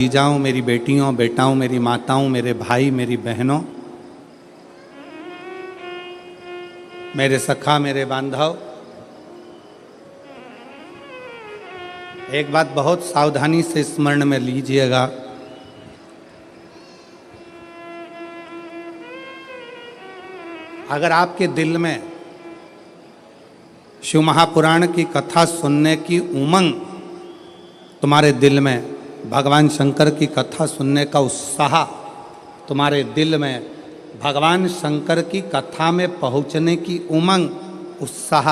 जीजाओं, मेरी बेटियों, बेटाओं, मेरी माताओं, मेरे भाई, मेरी बहनों, मेरे सखा, मेरे बांधव, एक बात बहुत सावधानी से स्मरण में लीजिएगा। अगर आपके दिल में शिव महापुराण की कथा सुनने की उमंग, तुम्हारे दिल में भगवान शंकर की कथा सुनने का उत्साह, तुम्हारे दिल में भगवान शंकर की कथा में पहुंचने की उमंग, उत्साह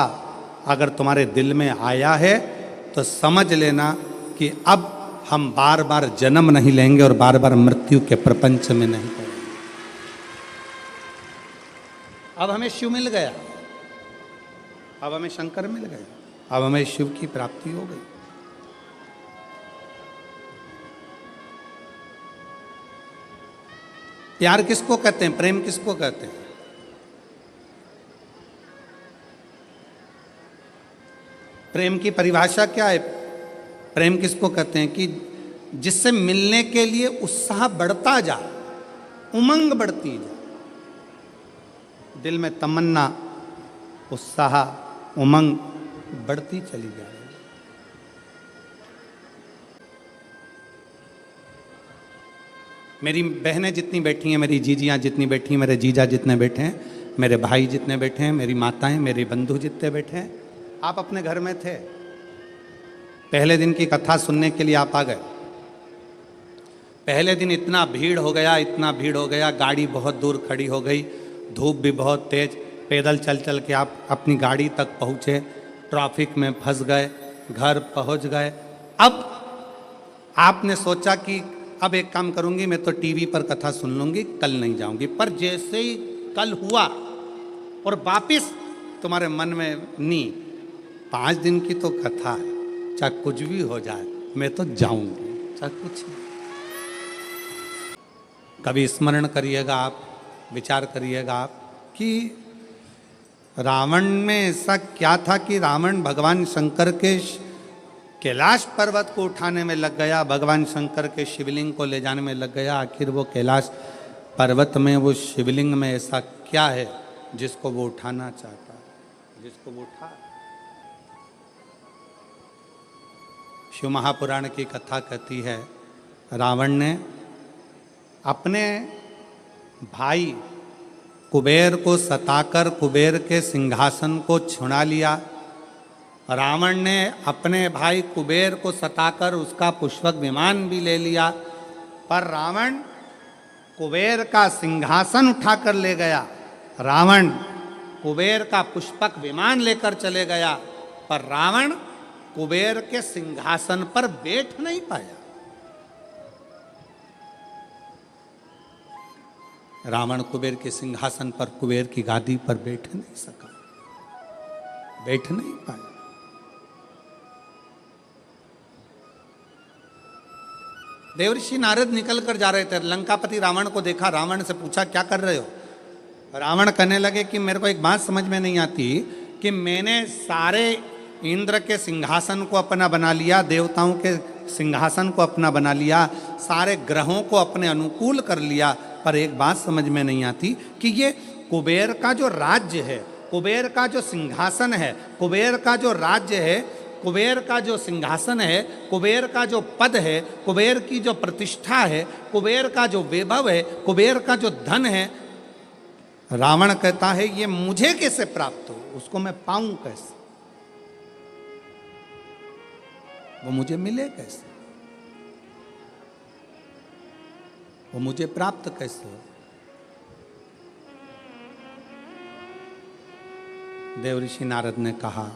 अगर तुम्हारे दिल में आया है तो समझ लेना कि अब हम बार बार जन्म नहीं लेंगे और बार बार मृत्यु के प्रपंच में नहीं पड़ेंगे। अब हमें शिव मिल गया, अब हमें शंकर मिल गया, अब हमें शिव की प्राप्ति हो गई। प्यार किसको कहते हैं? प्रेम किसको कहते हैं? प्रेम की परिभाषा क्या है? प्रेम किसको कहते हैं? कि जिससे मिलने के लिए उत्साह बढ़ता जा, उमंग बढ़ती जा, दिल में तमन्ना, उत्साह, उमंग बढ़ती चली जा रही है। मेरी बहनें जितनी बैठी हैं, मेरी जीजियाँ जितनी बैठी हैं, मेरे जीजा जितने बैठे हैं, मेरे भाई जितने बैठे हैं, मेरी माताएं, मेरे बंधु जितने बैठे हैं, आप अपने घर में थे, पहले दिन की कथा सुनने के लिए आप आ गए। पहले दिन इतना भीड़ हो गया, इतना भीड़ हो गया, गाड़ी बहुत दूर खड़ी हो गई, धूप भी बहुत तेज, पैदल चल चल के आप अपनी गाड़ी तक पहुँचे, ट्रैफिक में फंस गए, घर पहुँच गए। अब आपने सोचा कि अब एक काम करूंगी, मैं तो टीवी पर कथा सुन लूंगी, कल नहीं जाऊंगी। पर जैसे ही कल हुआ और वापिस तुम्हारे मन में नी, 5 दिन की तो कथा है, चाहे कुछ भी हो जाए मैं तो जाऊंगी, चाहे कुछ। कभी स्मरण करिएगा आप, विचार करिएगा आप कि रावण में ऐसा क्या था कि रावण भगवान शंकर के कैलाश पर्वत को उठाने में लग गया, भगवान शंकर के शिवलिंग को ले जाने में लग गया। आखिर वो कैलाश पर्वत में, वो शिवलिंग में ऐसा क्या है जिसको वो उठाना चाहता है, जिसको वो उठा। शिव महापुराण की कथा कहती है, रावण ने अपने भाई कुबेर को सताकर कुबेर के सिंहासन को छुड़ा लिया। रावण ने अपने भाई कुबेर को सताकर उसका पुष्पक विमान भी ले लिया, पर रावण कुबेर का सिंहासन उठाकर ले गया। रावण कुबेर का पुष्पक विमान लेकर चले गया, पर रावण कुबेर के सिंहासन पर बैठ नहीं पाया। रावण कुबेर के सिंहासन पर, कुबेर की गादी पर बैठ नहीं सका, बैठ नहीं पाया। देवर्षि नारद निकल कर जा रहे थे, लंकापति रावण को देखा, रावण से पूछा क्या कर रहे हो? रावण कहने लगे कि मेरे को एक बात समझ में नहीं आती कि मैंने सारे इंद्र के सिंहासन को अपना बना लिया, देवताओं के सिंहासन को अपना बना लिया, सारे ग्रहों को अपने अनुकूल कर लिया, पर एक बात समझ में नहीं आती कि ये कुबेर का जो राज्य है, कुबेर का जो सिंहासन है, कुबेर का जो राज्य है, कुबेर का जो सिंहासन है, कुबेर का जो पद है, कुबेर की जो प्रतिष्ठा है, कुबेर का जो वैभव है, कुबेर का जो धन है, रावण कहता है ये मुझे कैसे प्राप्त हो, उसको मैं पाऊं कैसे, वो मुझे मिले कैसे, वो मुझे प्राप्त कैसे हो? देवऋषि नारद ने कहा,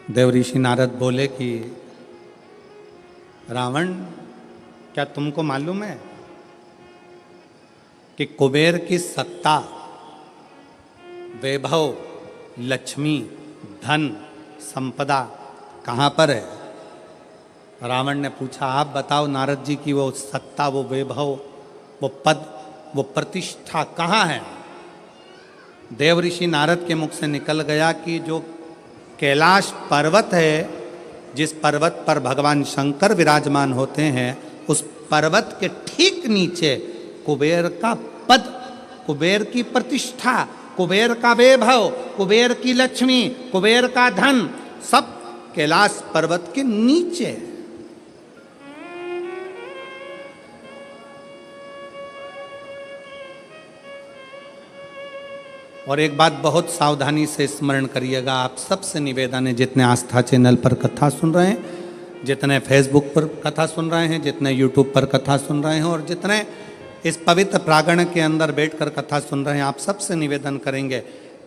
देवऋषि नारद बोले कि रावण, क्या तुमको मालूम है कि कुबेर की सत्ता, वैभव, लक्ष्मी, धन, संपदा कहाँ पर है? रावण ने पूछा, आप बताओ नारद जी की वो सत्ता, वो वैभव, वो पद, वो प्रतिष्ठा कहाँ है? देवऋषि नारद के मुख से निकल गया कि जो कैलाश पर्वत है जिस पर्वत पर भगवान शंकर विराजमान होते हैं, उस पर्वत के ठीक नीचे कुबेर का पद, कुबेर की प्रतिष्ठा, कुबेर का वैभव, कुबेर की लक्ष्मी, कुबेर का धन, सब कैलाश पर्वत के नीचे है। और एक बात बहुत सावधानी से स्मरण करिएगा, आप सबसे निवेदन है, जितने आस्था चैनल पर कथा सुन रहे हैं, जितने फेसबुक पर कथा सुन रहे हैं, जितने यूट्यूब पर कथा सुन रहे हैं और जितने इस पवित्र प्रांगण के अंदर बैठकर कथा सुन रहे हैं, आप सबसे निवेदन करेंगे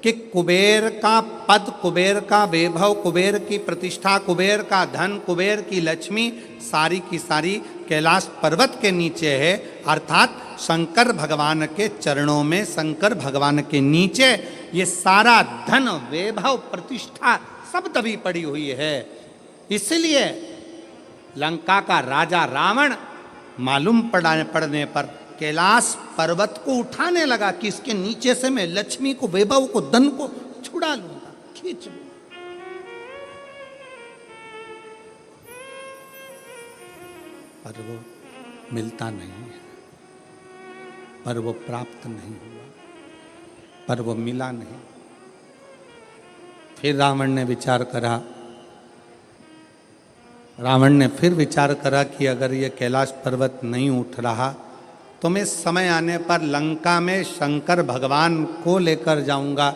कि कुबेर का पद, कुबेर का वैभव, कुबेर की प्रतिष्ठा, कुबेर का धन, कुबेर की लक्ष्मी सारी की सारी कैलाश पर्वत के नीचे है, अर्थात शंकर भगवान के चरणों में, शंकर भगवान के नीचे ये सारा धन, वैभव, प्रतिष्ठा सब दबी पड़ी हुई है। इसलिए लंका का राजा रावण मालूम पड़ने पर कैलाश पर्वत को उठाने लगा कि इसके नीचे से मैं लक्ष्मी को, वैभव को, धन को छुड़ा लूंगा, खींच लूंगा। पर वो मिलता नहीं है, पर वो प्राप्त नहीं हुआ, पर वो मिला नहीं। फिर रावण ने विचार करा, रावण ने फिर विचार करा कि अगर ये कैलाश पर्वत नहीं उठ रहा तो मैं समय आने पर लंका में शंकर भगवान को लेकर जाऊंगा।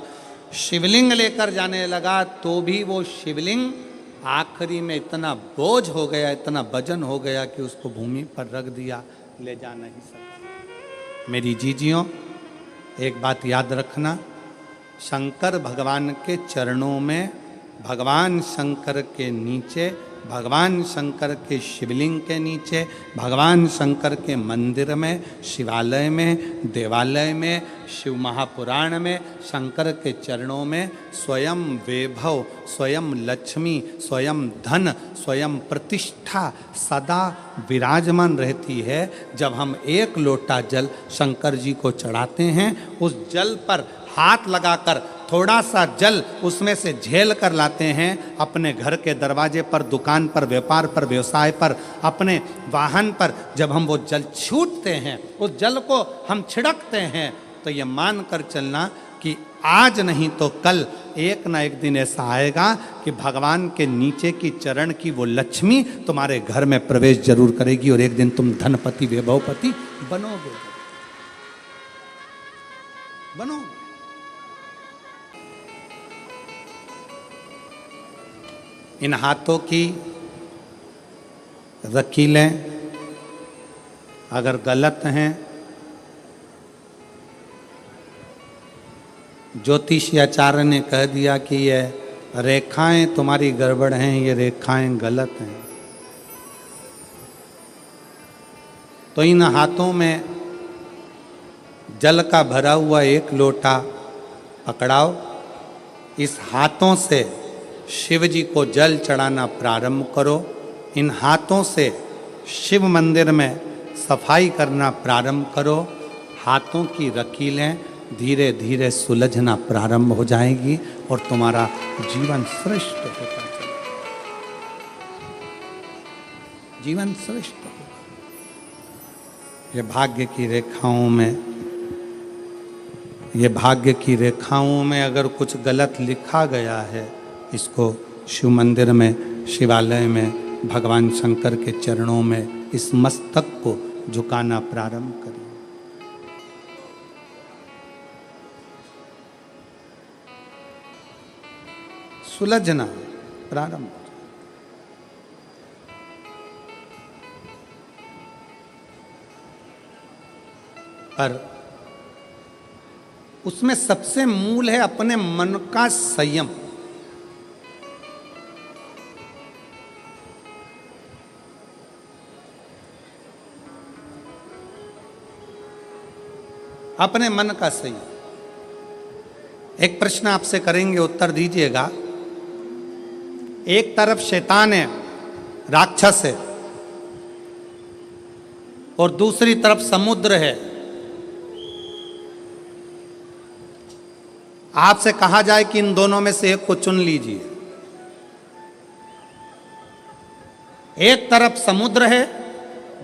शिवलिंग लेकर जाने लगा तो भी वो शिवलिंग आखिरी में इतना बोझ हो गया, इतना वजन हो गया कि उसको भूमि पर रख दिया, ले जा नहीं सका। मेरी जीजियों, एक बात याद रखना, शंकर भगवान के चरणों में, भगवान शंकर के नीचे, भगवान शंकर के शिवलिंग के नीचे, भगवान शंकर के मंदिर में, शिवालय में, देवालय में, शिव महापुराण में, शंकर के चरणों में स्वयं वैभव, स्वयं लक्ष्मी, स्वयं धन, स्वयं प्रतिष्ठा सदा विराजमान रहती है। जब हम एक लोटा जल शंकर जी को चढ़ाते हैं, उस जल पर हाथ लगाकर थोड़ा सा जल उसमें से झेल कर लाते हैं, अपने घर के दरवाजे पर, दुकान पर, व्यापार पर, व्यवसाय पर, अपने वाहन पर जब हम वो जल छूटते हैं, उस जल को हम छिड़कते हैं, तो ये मान कर चलना कि आज नहीं तो कल एक ना एक दिन ऐसा आएगा कि भगवान के नीचे की चरण की वो लक्ष्मी तुम्हारे घर में प्रवेश जरूर करेगी और एक दिन तुम धनपति, वैभवपति बनोगे, बनोगे। इन हाथों की रकीलें अगर गलत हैं, ज्योतिषाचार्य ने कह दिया कि ये रेखाएं तुम्हारी गड़बड़ हैं, ये रेखाएं गलत हैं, तो इन हाथों में जल का भरा हुआ एक लोटा पकड़ाओ, इस हाथों से शिव जी को जल चढ़ाना प्रारंभ करो, इन हाथों से शिव मंदिर में सफाई करना प्रारंभ करो, हाथों की रकीलें धीरे धीरे सुलझना प्रारंभ हो जाएगी और तुम्हारा जीवन श्रेष्ठ होता चलेगा, जीवन श्रेष्ठ होगा। ये भाग्य की रेखाओं में, ये भाग्य की रेखाओं में अगर कुछ गलत लिखा गया है, इसको शिव मंदिर में, शिवालय में, भगवान शंकर के चरणों में इस मस्तक को झुकाना प्रारंभ करिए। सुलझना प्रारंभ। पर उसमें सबसे मूल है अपने मन का संयम। अपने मन का संयम। एक प्रश्न आपसे करेंगे, उत्तर दीजिएगा। एक तरफ शैतान है, राक्षस है, और दूसरी तरफ समुद्र है। आपसे कहा जाए कि इन दोनों में से एक को चुन लीजिए, एक तरफ समुद्र है,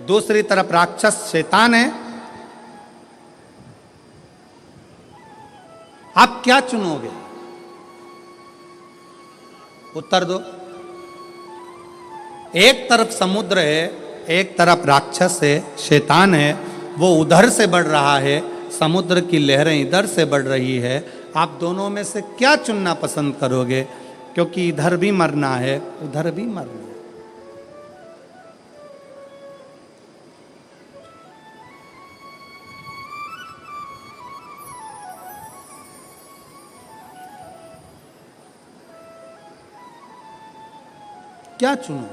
दूसरी तरफ राक्षस शैतान है। आप क्या चुनोगे? उत्तर दो। एक तरफ समुद्र है, एक तरफ राक्षस है, शैतान है, वो उधर से बढ़ रहा है, समुद्र की लहरें इधर से बढ़ रही है। आप दोनों में से क्या चुनना पसंद करोगे? क्योंकि इधर भी मरना है, उधर भी मरना है। क्या चुनो?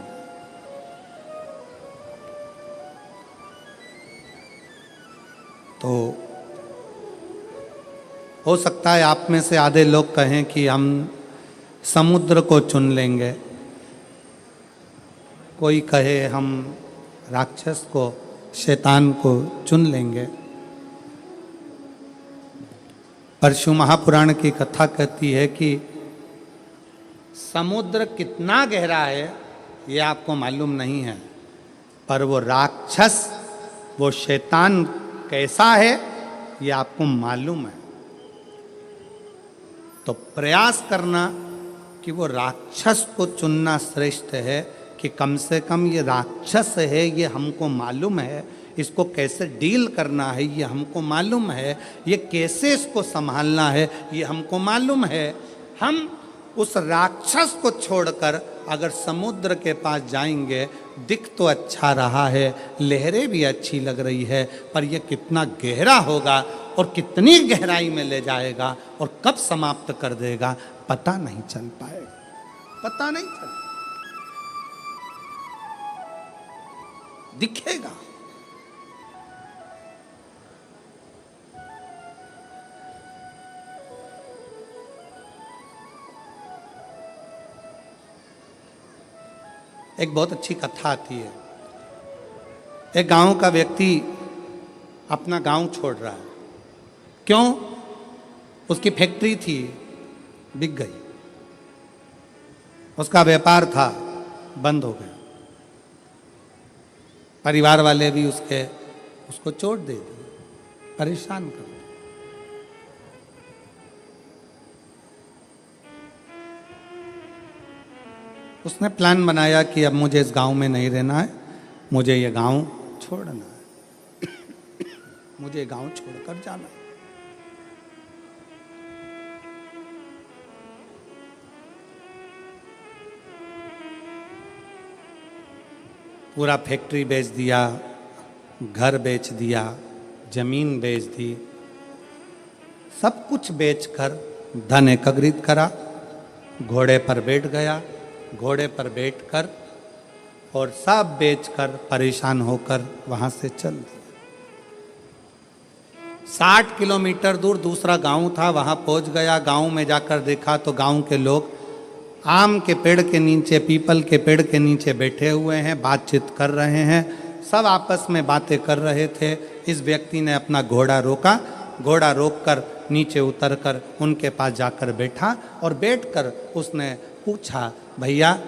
तो हो सकता है आप में से आधे लोग कहें कि हम समुद्र को चुन लेंगे, कोई कहे हम राक्षस को, शैतान को चुन लेंगे। परशु महापुराण की कथा कहती है कि समुद्र कितना गहरा है ये आपको मालूम नहीं है, पर वो राक्षस, वो शैतान कैसा है ये आपको मालूम है। तो प्रयास करना कि वो राक्षस को चुनना श्रेष्ठ है कि कम से कम ये राक्षस है, ये हमको मालूम है, इसको कैसे डील करना है ये हमको मालूम है, ये कैसे इसको संभालना है ये हमको मालूम है। हम उस राक्षस को छोड़कर अगर समुद्र के पास जाएंगे, दिख तो अच्छा रहा है, लहरें भी अच्छी लग रही है, पर यह कितना गहरा होगा और कितनी गहराई में ले जाएगा और कब समाप्त कर देगा पता नहीं चल पाएगा, पता नहीं चल दिखेगा। एक बहुत अच्छी कथा आती है। एक गांव का व्यक्ति अपना गांव छोड़ रहा है। क्यों? उसकी फैक्ट्री थी, बिक गई, उसका व्यापार था, बंद हो गया, परिवार वाले भी उसको चोट दे दी, परेशान कर दिया। उसने प्लान बनाया कि अब मुझे इस गांव में नहीं रहना है, मुझे ये गांव छोड़ना है, मुझे गांव छोड़कर जाना है। पूरा फैक्ट्री बेच दिया, घर बेच दिया, जमीन बेच दी, सब कुछ बेचकर धन एकत्रित करा, घोड़े पर बैठ गया, घोड़े पर बैठकर और सब बेचकर परेशान होकर वहां से चल दिया। 60 किलोमीटर दूर दूसरा गांव था, वहां पहुंच गया। गांव में जाकर देखा तो गांव के लोग आम के पेड़ के नीचे, पीपल के पेड़ के नीचे बैठे हुए हैं, बातचीत कर रहे हैं, सब आपस में बातें कर रहे थे। इस व्यक्ति ने अपना घोड़ा रोका, घोड़ा रोककर नीचे उतरकर उनके पास जाकर बैठा और बैठकर उसने पूछा, भैया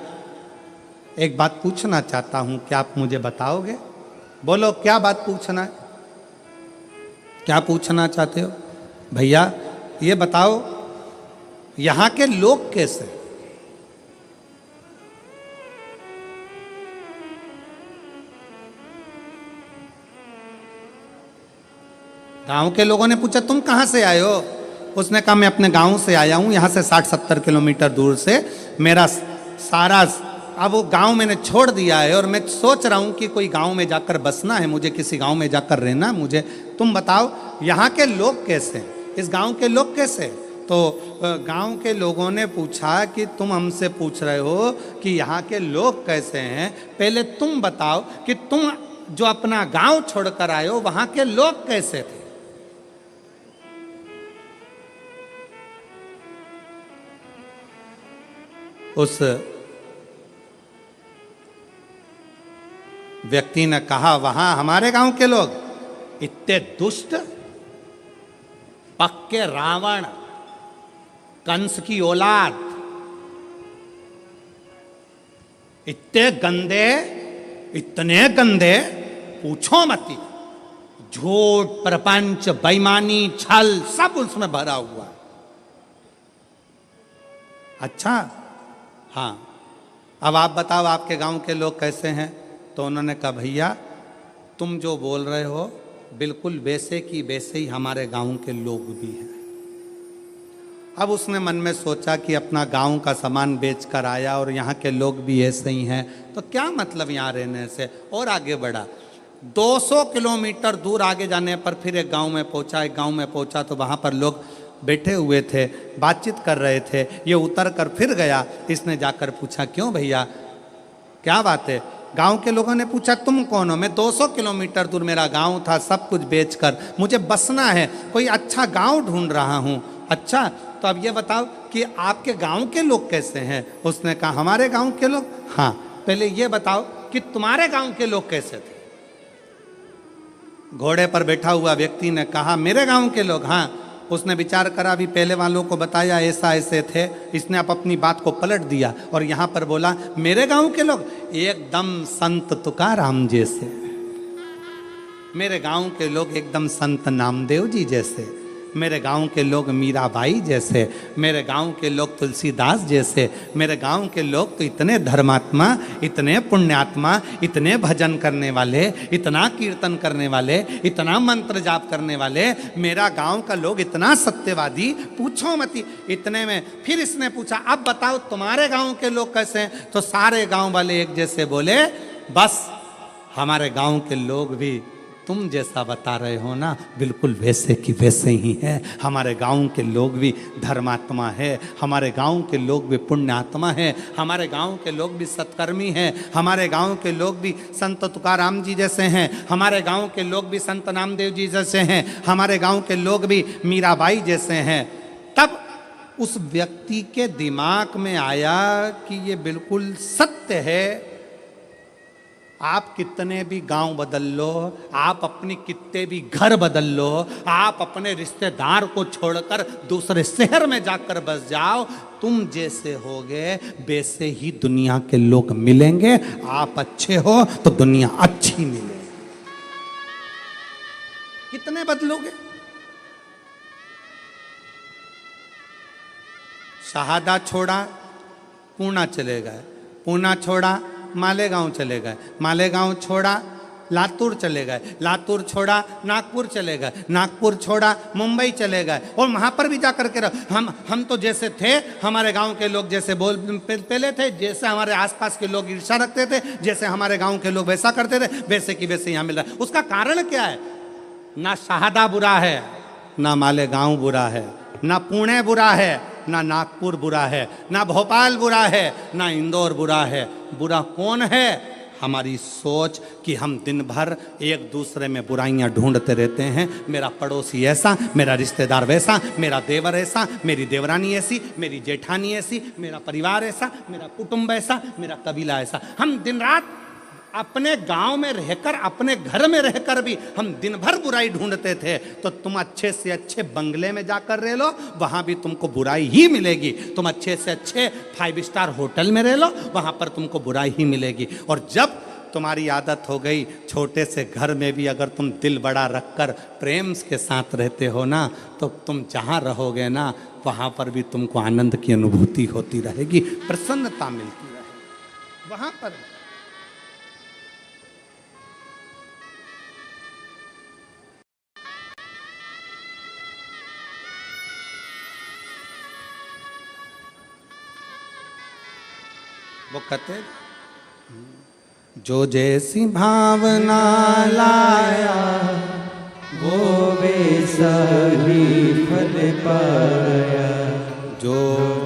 एक बात पूछना चाहता हूं, क्या आप मुझे बताओगे? बोलो क्या बात पूछना है, क्या पूछना चाहते हो? भैया ये बताओ यहां के लोग कैसे? गांव के लोगों ने पूछा तुम कहां से आए हो? उसने कहा मैं अपने गांव से आया हूं, यहां से 60-70 किलोमीटर दूर से। मेरा सारा अब वो गांव मैंने छोड़ दिया है और मैं सोच रहा हूं कि कोई गांव में जाकर बसना है, मुझे किसी गांव में जाकर रहना है मुझे। तुम बताओ यहाँ के लोग कैसे हैं, इस गांव के लोग कैसे? तो गांव के लोगों ने पूछा कि तुम हमसे पूछ रहे हो कि यहाँ के लोग कैसे हैं, पहले तुम बताओ कि तुम जो अपना गांव छोड़कर आए हो वहां के लोग कैसे थे? उस व्यक्ति ने कहा वहां हमारे गांव के लोग इतने दुष्ट, पक्के रावण, कंस की औलाद, इतने गंदे इतने गंदे पूछो मत। झूठ, प्रपंच, बेईमानी, छल सब उसमें भरा हुआ। अच्छा, हाँ, अब आप बताओ आपके गांव के लोग कैसे हैं? तो उन्होंने कहा भैया तुम जो बोल रहे हो बिल्कुल वैसे की वैसे ही हमारे गांव के लोग भी हैं। अब उसने मन में सोचा कि अपना गांव का सामान बेच कर आया और यहाँ के लोग भी ऐसे ही हैं, तो क्या मतलब यहाँ रहने से, और आगे बढ़ा। 200 किलोमीटर दूर आगे जाने पर फिर एक गांव में पहुंचा। एक गांव में पहुंचा तो वहाँ पर लोग बैठे हुए थे, बातचीत कर रहे थे। ये उतर कर फिर गया, इसने जाकर पूछा क्यों भैया क्या बात है? गांव के लोगों ने पूछा तुम कौन हो? मैं 200 किलोमीटर दूर मेरा गांव था, सब कुछ बेचकर मुझे बसना है, कोई अच्छा गांव ढूंढ रहा हूं। अच्छा, तो अब ये बताओ कि आपके गांव के लोग कैसे हैं? उसने कहा हमारे गांव के लोग, हाँ पहले ये बताओ कि तुम्हारे गांव के लोग कैसे थे? घोड़े पर बैठा हुआ व्यक्ति ने कहा मेरे गांव के लोग, हाँ। उसने विचार करा, भी पहले वालों को बताया ऐसा ऐसे थे, इसने अब अपनी बात को पलट दिया और यहाँ पर बोला मेरे गांव के लोग एकदम संत तुकाराम जैसे, मेरे गांव के लोग एकदम संत नामदेव जी जैसे, मेरे गांव के लोग मीराबाई जैसे, मेरे गांव के लोग तुलसीदास जैसे, मेरे गांव के लोग तो इतने धर्मात्मा, इतने पुण्यात्मा, इतने भजन करने वाले, इतना कीर्तन करने वाले, इतना मंत्र जाप करने वाले, मेरा गांव का लोग इतना सत्यवादी, पूछो मत। इतने में फिर इसने पूछा अब बताओ तुम्हारे गांव के लोग कैसे हैं? तो सारे गांव वाले एक जैसे बोले बस हमारे गांव के लोग भी तुम जैसा बता रहे हो ना बिल्कुल वैसे की वैसे ही हैं। हमारे गांव के लोग भी धर्मात्मा है, हमारे गांव के लोग भी पुण्यात्मा है, हमारे गांव के लोग भी सत्कर्मी हैं, हमारे गांव के लोग भी संत तुकाराम जी जैसे हैं, हमारे गांव के लोग भी संत नामदेव जी जैसे हैं, हमारे गांव के लोग भी मीराबाई जैसे हैं। तब उस व्यक्ति के दिमाग में आया कि ये बिल्कुल सत्य है। आप कितने भी गांव बदल लो, आप अपनी कितने भी घर बदल लो, आप अपने रिश्तेदार को छोड़कर दूसरे शहर में जाकर बस जाओ, तुम जैसे होगे वैसे ही दुनिया के लोग मिलेंगे। आप अच्छे हो तो दुनिया अच्छी मिलेगी। कितने बदलोगे? शहादा छोड़ा पूना चले गए, पूना छोड़ा मालेगांव चले गए, मालेगांव छोड़ा लातूर चले गए, लातूर छोड़ा नागपुर चले गए, नागपुर छोड़ा मुंबई चले गए। और वहाँ पर भी जाकर के हम तो जैसे थे, हमारे गांव के लोग जैसे पहले थे, जैसे हमारे आसपास के लोग ईर्ष्या रखते थे, जैसे हमारे गांव के लोग वैसा करते थे, वैसे की वैसे यहाँ मिल रहा है। उसका कारण क्या है? ना शहादा बुरा है, ना मालेगांव बुरा है, ना पुणे बुरा है, ना नागपुर बुरा है, ना भोपाल बुरा है, ना इंदौर बुरा है। बुरा कौन है? हमारी सोच कि हम दिन भर एक दूसरे में बुराइयां ढूंढते रहते हैं। मेरा पड़ोसी ऐसा, मेरा रिश्तेदार वैसा, मेरा देवर ऐसा, मेरी देवरानी ऐसी, मेरी जेठानी ऐसी, मेरा परिवार ऐसा, मेरा कुटुंब ऐसा, मेरा कबीला ऐसा। हम दिन रात अपने गांव में रहकर, अपने घर में रहकर भी हम दिन भर बुराई ढूंढते थे। तो तुम अच्छे से अच्छे बंगले में जाकर रह लो, वहां भी तुमको बुराई ही मिलेगी। तुम अच्छे से अच्छे 5 स्टार होटल में रह लो, वहां पर तुमको बुराई ही मिलेगी। और जब तुम्हारी आदत हो गई छोटे से घर में भी अगर तुम दिल बड़ा रखकर प्रेम के साथ रहते हो ना, तो तुम जहाँ रहोगे ना वहाँ पर भी तुमको आनंद की अनुभूति होती रहेगी, प्रसन्नता मिलती रहेगी वहाँ पर। वो कहते जो जैसी भावना लाया वो वैसा ही फल पाया, जो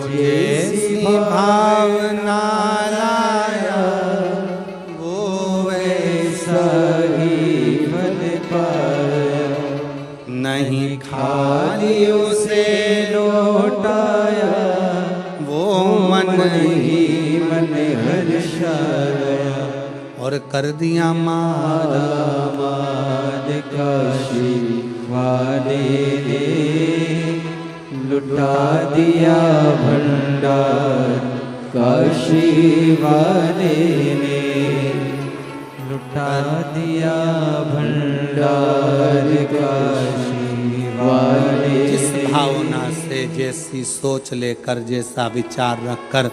जैसी भावना लाया वो वैसा ही फल पाया। नहीं खाली उसे लौटाया, वो मन ही मन हर्षाया। और कर दिया माला माल काशी वाले ने, लुटा दिया भंडार काशी वाले ने। लुटा दिया भंडार काशी वाले। जिस भावना से, जैसी सोच लेकर, जैसा विचार रखकर,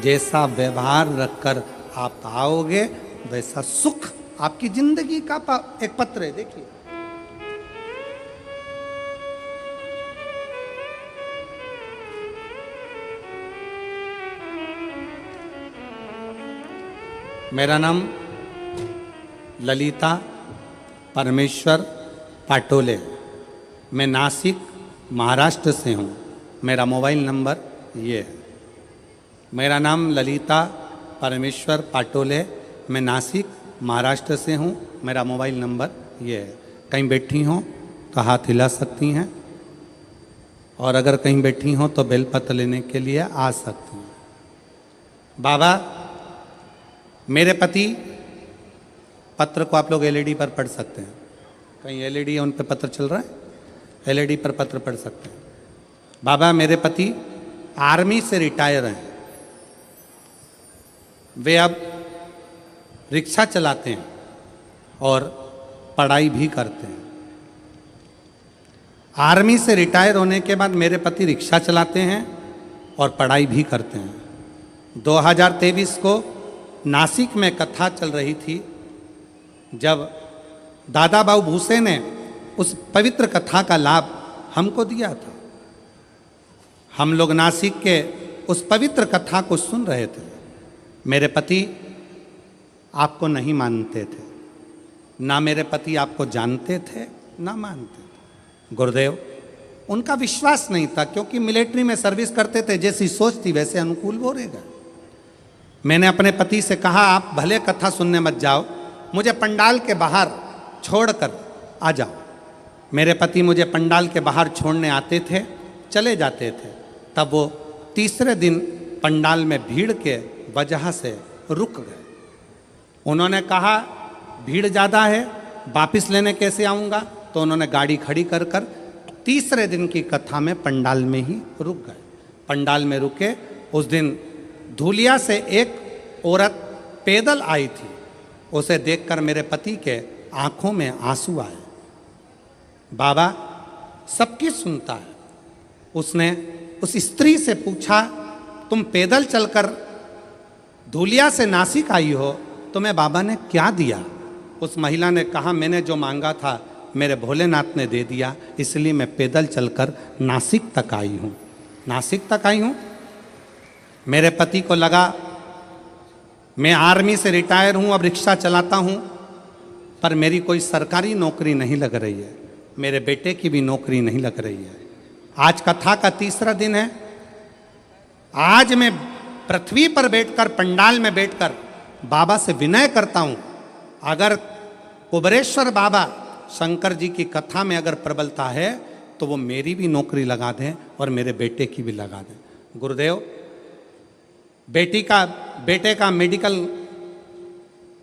जैसा व्यवहार रखकर आप आओगे, वैसा सुख आपकी जिंदगी का एक पत्र है। देखिए, मेरा नाम ललिता परमेश्वर पाटोले, मैं नासिक महाराष्ट्र से हूँ। मेरा मोबाइल नंबर ये है। मेरा नाम ललिता परमेश्वर पाटोले, मैं नासिक महाराष्ट्र से हूँ। मेरा मोबाइल नंबर ये है। कहीं बैठी हों तो हाथ हिला सकती हैं, और अगर कहीं बैठी हों तो बेलपत्र लेने के लिए आ सकती हैं। बाबा, मेरे पति, पत्र को आप लोग एलईडी पर पढ़ सकते हैं। कहीं एलईडी है, उन पर पत्र चल रहा है, एलईडी पर पत्र पढ़ सकते हैं। बाबा, मेरे पति आर्मी से रिटायर हैं। वे अब रिक्शा चलाते हैं और पढ़ाई भी करते हैं। आर्मी से रिटायर होने के बाद मेरे पति रिक्शा चलाते हैं और पढ़ाई भी करते हैं। 2023 को नासिक में कथा चल रही थी, जब दादा बाबू भूसे ने उस पवित्र कथा का लाभ हमको दिया था। हम लोग नासिक के उस पवित्र कथा को सुन रहे थे। मेरे पति आपको नहीं मानते थे, ना मेरे पति आपको जानते थे, ना मानते थे। गुरुदेव, उनका विश्वास नहीं था, क्योंकि मिलिट्री में सर्विस करते थे। जैसी सोच थी वैसे अनुकूल वो रहेगा। मैंने अपने पति से कहा, आप भले कथा सुनने मत जाओ, मुझे पंडाल के बाहर छोड़कर आ जाओ। मेरे पति मुझे पंडाल के बाहर छोड़ने आते थे, चले जाते थे। तब वो तीसरे दिन पंडाल में भीड़ के वजह से रुक गए। उन्होंने कहा, भीड़ ज़्यादा है, वापस लेने कैसे आऊँगा? तो उन्होंने गाड़ी खड़ी कर कर तीसरे दिन की कथा में पंडाल में ही रुक गए। पंडाल में रुके। उस दिन धूलिया से एक औरत पैदल आई थी। उसे देखकर मेरे पति के आंखों में आंसू आए। बाबा सबकी सुनता है। उसने उस स्त्री से पूछा, तुम पैदल चलकर धूलिया से नासिक आई हो, तुम्हें बाबा ने क्या दिया? उस महिला ने कहा, मैंने जो मांगा था मेरे भोलेनाथ ने दे दिया, इसलिए मैं पैदल चलकर नासिक तक आई हूँ। नासिक तक आई हूँ। मेरे पति को लगा मैं आर्मी से रिटायर हूँ, अब रिक्शा चलाता हूँ, पर मेरी कोई सरकारी नौकरी नहीं लग रही है, मेरे बेटे की भी नौकरी नहीं लग रही है। आज कथा का तीसरा दिन है। आज मैं पृथ्वी पर बैठकर, पंडाल में बैठकर बाबा से विनय करता हूँ, अगर कुबरेश्वर बाबा शंकर जी की कथा में अगर प्रबलता है तो वो मेरी भी नौकरी लगा दें और मेरे बेटे की भी लगा दें। गुरुदेव, बेटे का मेडिकल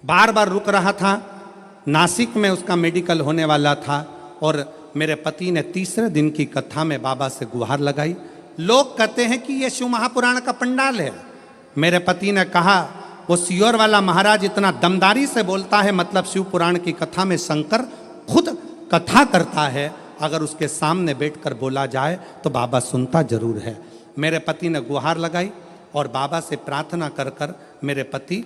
बार बार रुक रहा था। नासिक में उसका मेडिकल होने वाला था और मेरे पति ने तीसरे दिन की कथा में बाबा से गुहार लगाई। लोग कहते हैं कि ये शिव महापुराण का पंडाल है। मेरे पति ने कहा, वो सियोर वाला महाराज इतना दमदारी से बोलता है, मतलब शिव पुराण की कथा में शंकर खुद कथा करता है, अगर उसके सामने बैठकर बोला जाए तो बाबा सुनता जरूर है। मेरे पति ने गुहार लगाई और बाबा से प्रार्थना कर कर मेरे पति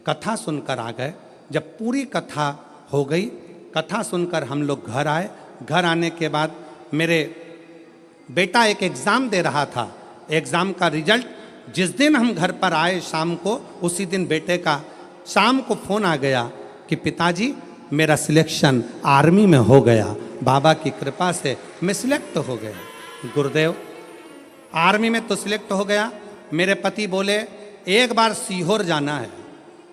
कथा सुनकर आ गए। जब पूरी कथा हो गई, कथा सुनकर हम लोग घर आए। घर आने के बाद मेरे बेटा एक एग्ज़ाम दे रहा था। एग्ज़ाम का रिजल्ट जिस दिन हम घर पर आए शाम को, उसी दिन बेटे का शाम को फ़ोन आ गया कि पिताजी मेरा सिलेक्शन आर्मी में हो गया, बाबा की कृपा से मैं सिलेक्ट हो गया। गुरुदेव, आर्मी में तो सिलेक्ट हो गया। मेरे पति बोले एक बार सीहोर जाना है,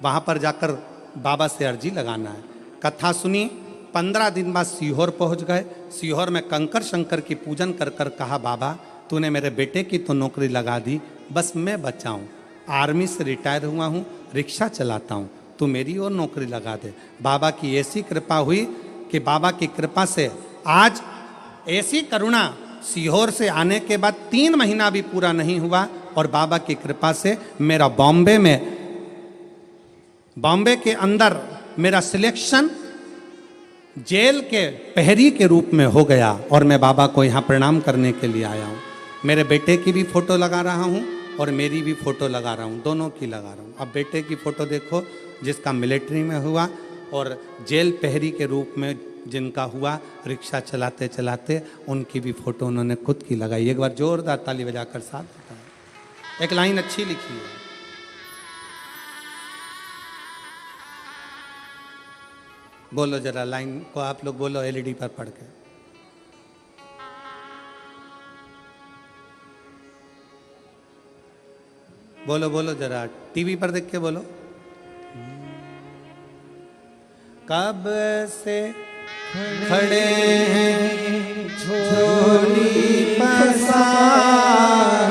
वहाँ पर जाकर बाबा से अर्जी लगाना है। कथा सुनी। 15 दिन बाद सीहोर पहुँच गए। सीहोर में कंकर शंकर की पूजन कर कर कहा, बाबा तूने मेरे बेटे की तो नौकरी लगा दी, बस मैं बचा हूँ, आर्मी से रिटायर हुआ हूँ, रिक्शा चलाता हूँ, तू मेरी और नौकरी लगा दे। बाबा की ऐसी कृपा हुई कि बाबा की कृपा से आज ऐसी करुणा, सीहोर से आने के बाद 3 महीना भी पूरा नहीं हुआ और बाबा की कृपा से मेरा बॉम्बे के अंदर मेरा सिलेक्शन जेल के प्रहरी के रूप में हो गया और मैं बाबा को यहाँ प्रणाम करने के लिए आया हूँ। मेरे बेटे की भी फोटो लगा रहा हूँ और मेरी भी फोटो लगा रहा हूँ, दोनों की लगा रहा हूँ। अब बेटे की फोटो देखो जिसका मिलिट्री में हुआ, और जेल प्रहरी के रूप में जिनका हुआ रिक्शा चलाते चलाते, उनकी भी फोटो उन्होंने खुद की लगाई। एक बार जोरदार ताली बजाकर साथ बताएं। एक लाइन अच्छी लिखी है, बोलो जरा लाइन को आप लोग बोलो एलईडी पर पढ़ के। बोलो बोलो जरा टीवी पर देख के बोलो। कब से खड़े हैं झोली पसार,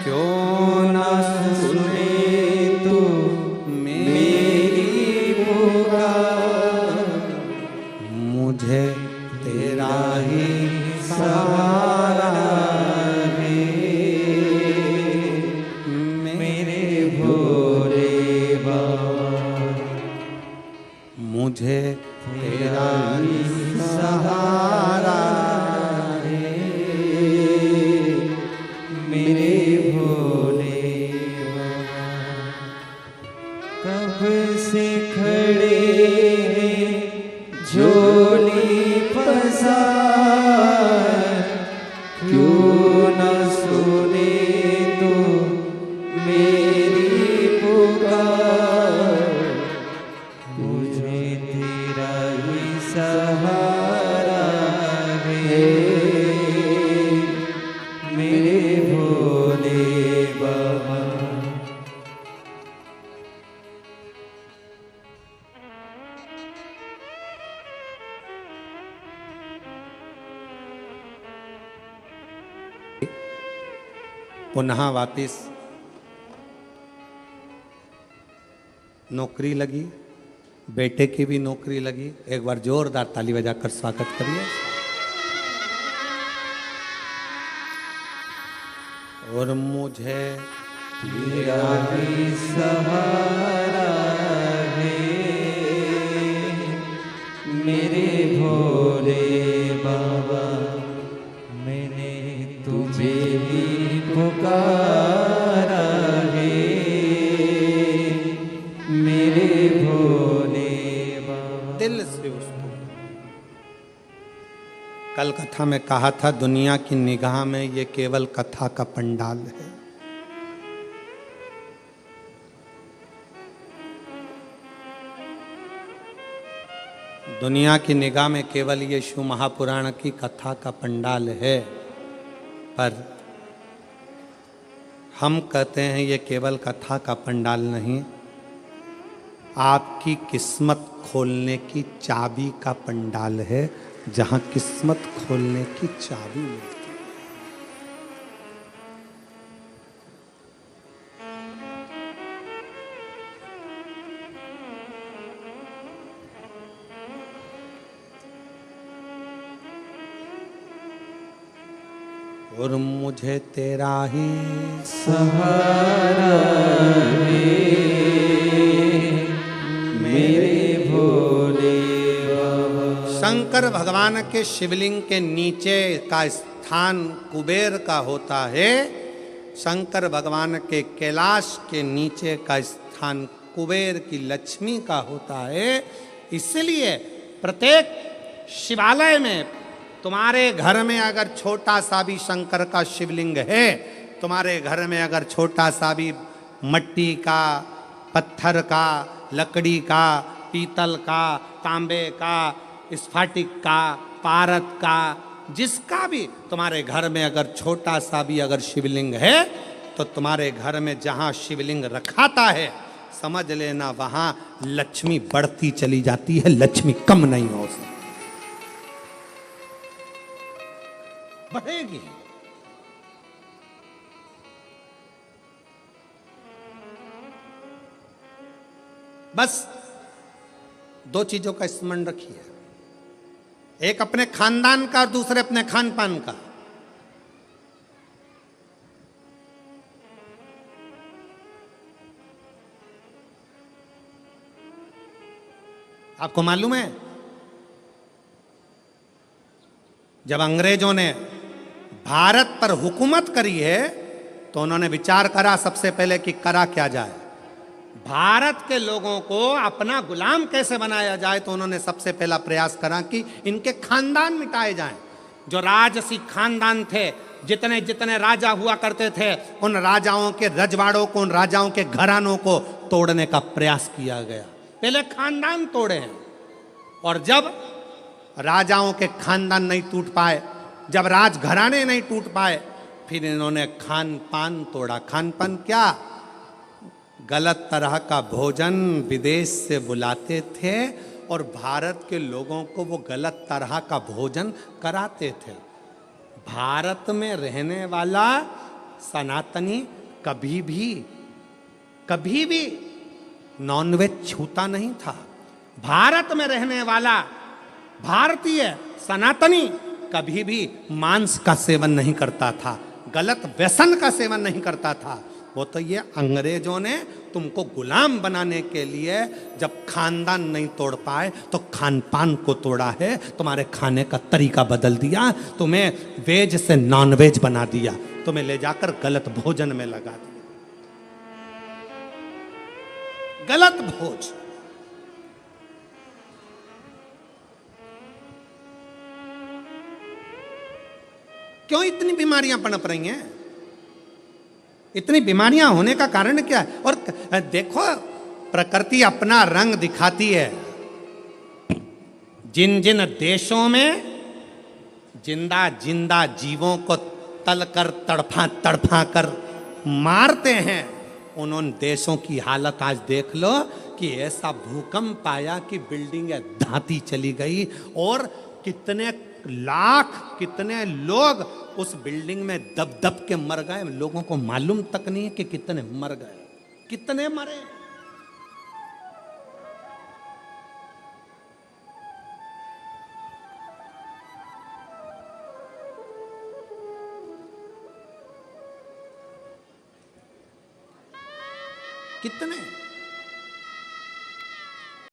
क्यों ना सुने तू मेरी पुकार, मुझे तेरा ही सहारा है, मेरे भोले बाबा, मुझे तेरा ही सहारा है, मेरे भोले बाबा। कब से खड़े हैं झोली पसार, क्यों न सुने तो मेरी पुकार, मुझे तेरा ही सहारा है, मेरे भोले बाबा। पुनः वापिस नौकरी लगी, बेटे की भी नौकरी लगी। एक बार जोरदार ताली बजाकर स्वागत करिए। और मुझे तेरा ही सहारा है, मेरे भोले बाबा। मैंने तुझे ही पुकारा है, मेरे भोले बाबा। दिल से उसको कल कथा में कहा था, दुनिया की निगाह में ये केवल कथा का पंडाल है। दुनिया की निगाह में केवल ये शिव महापुराण की कथा का पंडाल है, पर हम कहते हैं ये केवल कथा का पंडाल नहीं, आपकी किस्मत खोलने की चाबी का पंडाल है, जहां किस्मत खोलने की चाबी मिलती है। और मुझे तेरा ही सहारा है, मेरे भोले बाबा। शंकर भगवान के शिवलिंग के नीचे का स्थान कुबेर का होता है, शंकर भगवान के कैलाश के नीचे का स्थान कुबेर की लक्ष्मी का होता है। इसलिए प्रत्येक शिवालय में तुम्हारे घर में अगर छोटा सा भी शंकर का शिवलिंग है, तुम्हारे घर में अगर छोटा सा भी मट्टी का, पत्थर का, लकड़ी का, पीतल का, तांबे का, स्फटिक का, पारद का, जिसका भी तुम्हारे घर में अगर छोटा सा भी अगर शिवलिंग है, तो तुम्हारे घर में जहाँ शिवलिंग रखाता है, समझ लेना वहाँ लक्ष्मी बढ़ती चली जाती है, लक्ष्मी कम नहीं हो सकती, बढ़ेगी। बस दो चीजों का स्मरण रखिए, एक अपने खानदान का और दूसरे अपने खान पान का। आपको मालूम है, जब अंग्रेजों ने भारत पर हुकूमत करी है तो उन्होंने विचार करा सबसे पहले कि करा क्या जाए, भारत के लोगों को अपना गुलाम कैसे बनाया जाए। तो उन्होंने सबसे पहला प्रयास करा कि इनके खानदान मिटाए जाएं। जो राजसी खानदान थे, जितने जितने राजा हुआ करते थे, उन राजाओं के रजवाड़ों को, उन राजाओं के घरानों को तोड़ने का प्रयास किया गया। पहले खानदान तोड़े हैं, और जब राजाओं के खानदान नहीं टूट पाए, जब राजघराने नहीं टूट पाए, फिर इन्होंने खान पान तोड़ा। खान पान क्या? गलत तरह का भोजन विदेश से बुलाते थे और भारत के लोगों को वो गलत तरह का भोजन कराते थे। भारत में रहने वाला सनातनी कभी भी नॉनवेज छूता नहीं था। भारत में रहने वाला भारतीय सनातनी कभी भी मांस का सेवन नहीं करता था, गलत व्यसन का सेवन नहीं करता था। वो तो ये अंग्रेजों ने तुमको गुलाम बनाने के लिए जब खानदान नहीं तोड़ पाए तो खान पान को तोड़ा है, तुम्हारे खाने का तरीका बदल दिया, तुम्हें वेज से नॉन वेज बना दिया, तुम्हें ले जाकर गलत भोजन में लगा दिया, गलत भोज। क्यों इतनी बीमारियां पनप रही हैं? इतनी बीमारियां होने का कारण क्या है? और देखो, प्रकृति अपना रंग दिखाती है। जिन जिन देशों में जिंदा जिंदा जीवों को तलकर तड़फा कर मारते हैं, उन देशों की हालत आज देख लो कि ऐसा भूकंप आया कि बिल्डिंगें धाती चली गई, और कितने लाख, कितने लोग उस बिल्डिंग में दब दब के मर गए। लोगों को मालूम तक नहीं है कि कितने मर गए, कितने मरे। कितने